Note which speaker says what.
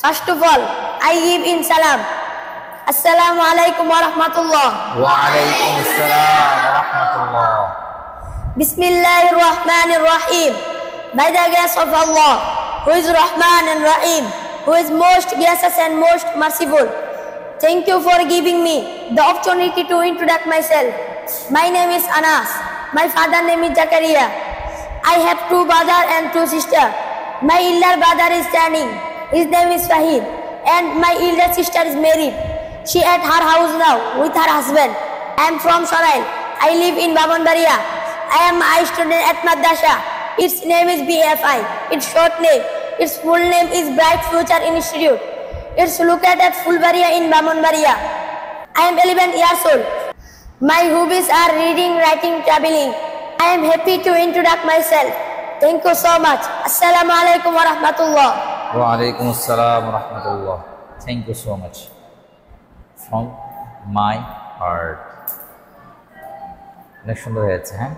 Speaker 1: First of all, I give in salam. Assalamu alaikum wa rahmatullah.
Speaker 2: Wa alaikum assalam wa rahmatullah.
Speaker 1: Bismillahir Rahmanir Rahim. By the grace of Allah, who is Rahman and Rahim, who is most gracious and most merciful. Thank you for giving me the opportunity to introduce myself. My name is Anas. My father name is Zakaria. I have two brothers and two sisters. My elder brother is standing. His name is Fahid. And my elder sister is married. She at her house now with her husband. I am from Sorail. I live in Babanbaria. I am a student at Madrasa. Its name is BFI. Its short name. Its full name is Bright Future Institute. It's located at Fulbaria in Babanbaria. I am 11 years old. My hobbies are reading, writing, traveling. I am happy to introduce myself. Thank you so much. Assalamu alaikum wa rahmatullah.
Speaker 2: Wa alaikum assalam wa rahmatullah. Thank you so much. From my heart. অনেক সুন্দর হয়েছে, হ্যাঁ।